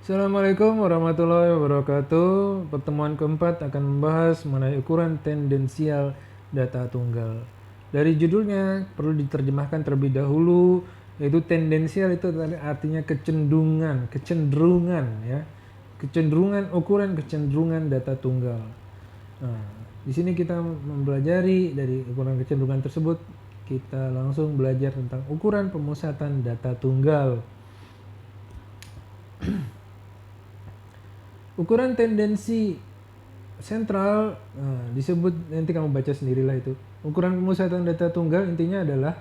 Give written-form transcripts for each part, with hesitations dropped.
Assalamualaikum warahmatullahi wabarakatuh. Pertemuan keempat akan membahas mengenai ukuran tendensial data tunggal. Dari judulnya perlu diterjemahkan terlebih dahulu, yaitu tendensial itu artinya kecenderungan ya. Kecenderungan, ukuran kecenderungan data tunggal. Nah, di sini kita mempelajari dari ukuran kecenderungan tersebut, kita langsung belajar tentang ukuran pemusatan data tunggal. Ukuran tendensi sentral disebut, nanti kamu baca sendirilah itu. Ukuran pemusatan data tunggal intinya adalah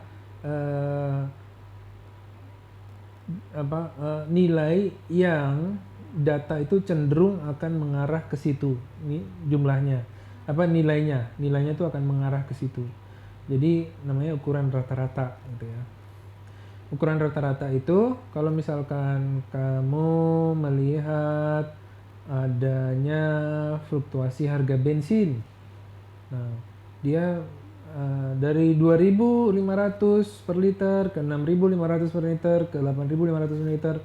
nilai yang data itu cenderung akan mengarah ke situ. Ini jumlahnya. Nilainya itu akan mengarah ke situ. Jadi namanya ukuran rata-rata gitu ya. Ukuran rata-rata itu kalau misalkan kamu melihat adanya fluktuasi harga bensin. Nah, dia dari 2.500 per liter ke 6.500 per liter ke 8.500 per liter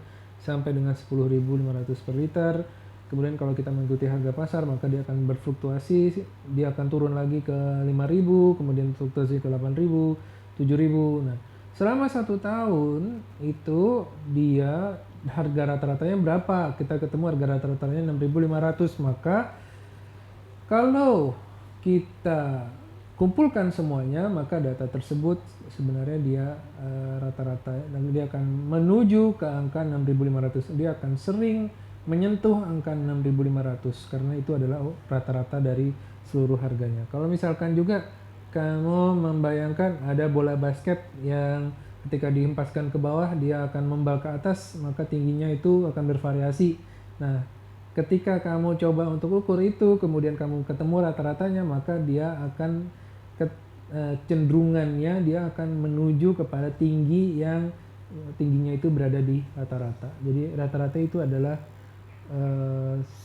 sampai dengan 10.500 per liter. Kemudian kalau kita mengikuti harga pasar maka dia akan berfluktuasi, dia akan turun lagi ke 5.000, kemudian fluktuasi ke 8.000, 7.000. Nah, selama 1 tahun itu dia harga rata-ratanya berapa? Kita ketemu harga rata-ratanya 6.500, maka kalau kita kumpulkan semuanya maka data tersebut sebenarnya dia rata-rata dan dia akan menuju ke angka 6.500. Dia akan sering menyentuh angka 6.500 karena itu adalah rata-rata dari seluruh harganya. Kalau misalkan juga kamu membayangkan ada bola basket yang ketika dihempaskan ke bawah dia akan membal ke atas, maka tingginya itu akan bervariasi. Nah, ketika kamu coba untuk ukur itu, kemudian kamu ketemu rata-ratanya, maka dia akan cenderungannya dia akan menuju kepada tinggi yang tingginya itu berada di rata-rata. Jadi rata-rata itu adalah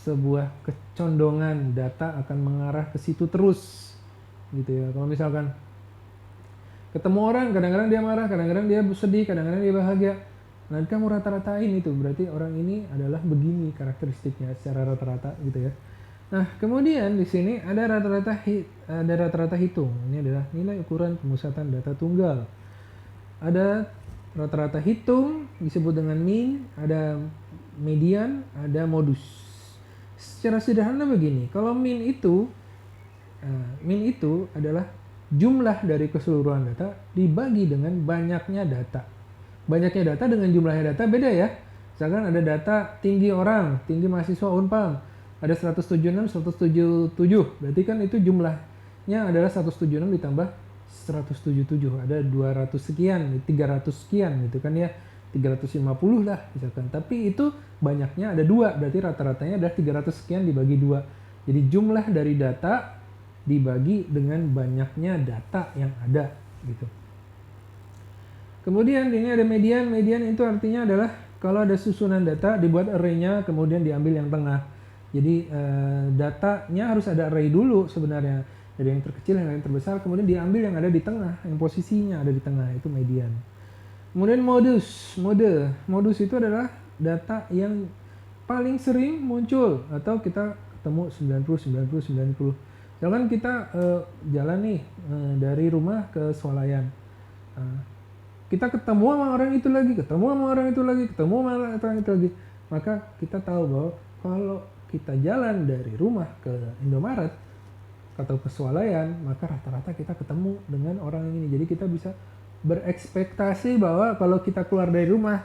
sebuah kecondongan data akan mengarah ke situ terus, gitu ya. Kalau misalkan ketemu orang, kadang-kadang dia marah, kadang-kadang dia sedih, kadang-kadang dia bahagia. Nanti kamu rata-ratain itu, berarti orang ini adalah begini karakteristiknya secara rata-rata gitu ya. Nah, kemudian di sini ada rata-rata hitung. Ini adalah nilai ukuran pemusatan data tunggal. Ada rata-rata hitung disebut dengan mean, ada median, ada modus. Secara sederhana begini, kalau mean itu adalah jumlah dari keseluruhan data dibagi dengan banyaknya data. Banyaknya data dengan jumlahnya data beda ya. Misalkan ada data tinggi orang, tinggi mahasiswa Unpam, ada 176, 177. Berarti kan itu jumlahnya adalah 176 ditambah 177. Ada 200 sekian, 300 sekian gitu kan ya. 350 lah misalkan. Tapi itu banyaknya ada 2, berarti rata-ratanya adalah 300 sekian dibagi 2. Jadi jumlah dari data dibagi dengan banyaknya data yang ada gitu. Kemudian ini ada median. Median itu artinya adalah kalau ada susunan data dibuat array-nya kemudian diambil yang tengah. Jadi datanya harus ada array dulu sebenarnya, dari yang terkecil yang terbesar, kemudian diambil yang ada di tengah, yang posisinya ada di tengah, itu median. Kemudian modus itu adalah data yang paling sering muncul atau kita ketemu 90. Misalkan kita jalan nih dari rumah ke swalayan. Kita ketemu sama orang itu lagi, ketemu sama orang itu lagi. Maka kita tahu bahwa kalau kita jalan dari rumah ke Indomaret atau ke swalayan, maka rata-rata kita ketemu dengan orang ini. Jadi kita bisa berekspektasi bahwa kalau kita keluar dari rumah,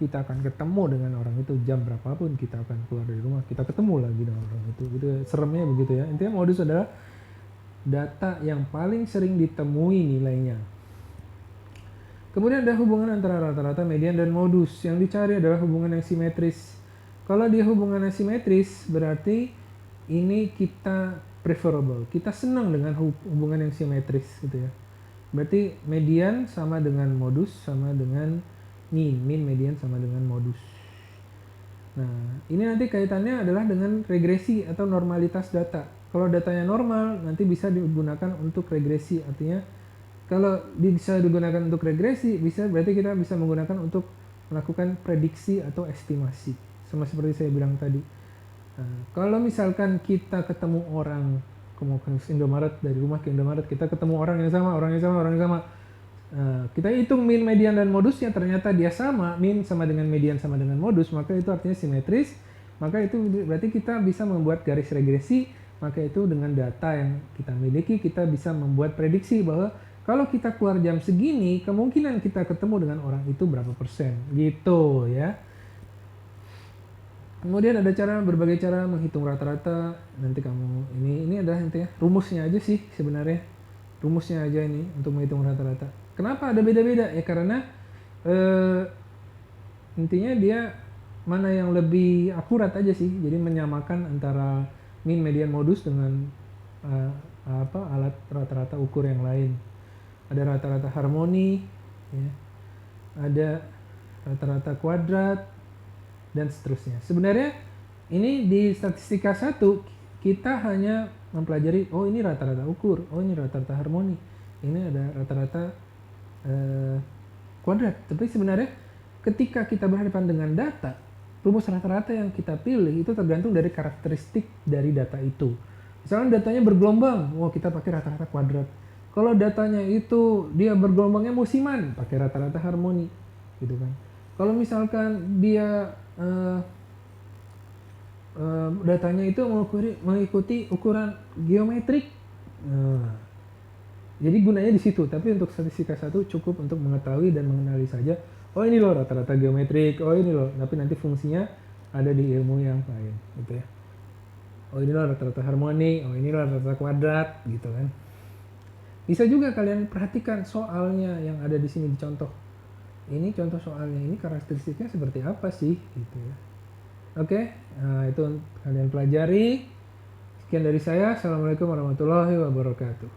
kita akan ketemu dengan orang itu jam berapapun kita akan keluar dari rumah, kita ketemu lagi dengan orang itu. Gitu, seremnya begitu ya. Intinya modus adalah data yang paling sering ditemui nilainya. Kemudian ada hubungan antara rata-rata, median, dan modus. Yang dicari adalah hubungan yang simetris. Kalau dia hubungan yang simetris, berarti ini kita preferable. Kita senang dengan hubungan yang simetris gitu ya. Berarti median sama dengan modus sama dengan mean. Mean, median sama dengan modus. Nah, ini nanti kaitannya adalah dengan regresi atau normalitas data. Kalau datanya normal, nanti bisa digunakan untuk regresi. Artinya kalau bisa digunakan untuk regresi, berarti kita bisa menggunakan untuk melakukan prediksi atau estimasi. sama seperti saya bilang tadi. Kalau misalkan kita ketemu orang, mau ke Indomaret, dari rumah ke Indomaret, kita ketemu orang yang sama. Kita hitung min, median, dan modusnya, ternyata dia sama, min sama dengan median sama dengan modus, maka itu artinya simetris. Maka itu berarti kita bisa membuat garis regresi. Maka itu dengan data yang kita miliki, kita bisa membuat prediksi bahwa kalau kita keluar jam segini, kemungkinan kita ketemu dengan orang itu berapa persen, gitu ya. Kemudian ada berbagai cara menghitung rata-rata. Nanti kamu ini adalah intinya rumusnya aja sih sebenarnya. Rumusnya aja ini untuk menghitung rata-rata. Kenapa ada beda-beda? Ya karena intinya dia mana yang lebih akurat aja sih. Jadi menyamakan antara min, median, modus dengan alat rata-rata ukur yang lain. Ada rata-rata harmoni, ya. Ada rata-rata kuadrat, dan seterusnya. Sebenarnya ini di statistika 1 kita hanya mempelajari, oh ini rata-rata ukur, oh ini rata-rata harmoni, ini ada rata-rata kuadrat. Tapi sebenarnya ketika kita berhadapan dengan data, rumus rata-rata yang kita pilih itu tergantung dari karakteristik dari data itu. Misalnya datanya bergelombang, wah kita pakai rata-rata kuadrat. Kalau datanya itu dia bergelombangnya musiman, pakai rata-rata harmoni, gitu kan. Kalau misalkan dia datanya itu mengikuti ukuran geometrik, jadi gunanya di situ. Tapi untuk statistika 1 cukup untuk mengetahui dan mengenali saja, oh ini loh rata-rata geometrik, oh ini loh, tapi nanti fungsinya ada di ilmu yang lain, gitu ya. Oh ini loh rata-rata harmoni, oh ini loh rata-rata kuadrat, gitu kan. Bisa juga kalian perhatikan soalnya yang ada di sini di contoh. Ini contoh soalnya, ini karakteristiknya seperti apa sih, gitu ya. Oke, nah itu kalian pelajari. Sekian dari saya. Assalamualaikum warahmatullahi wabarakatuh.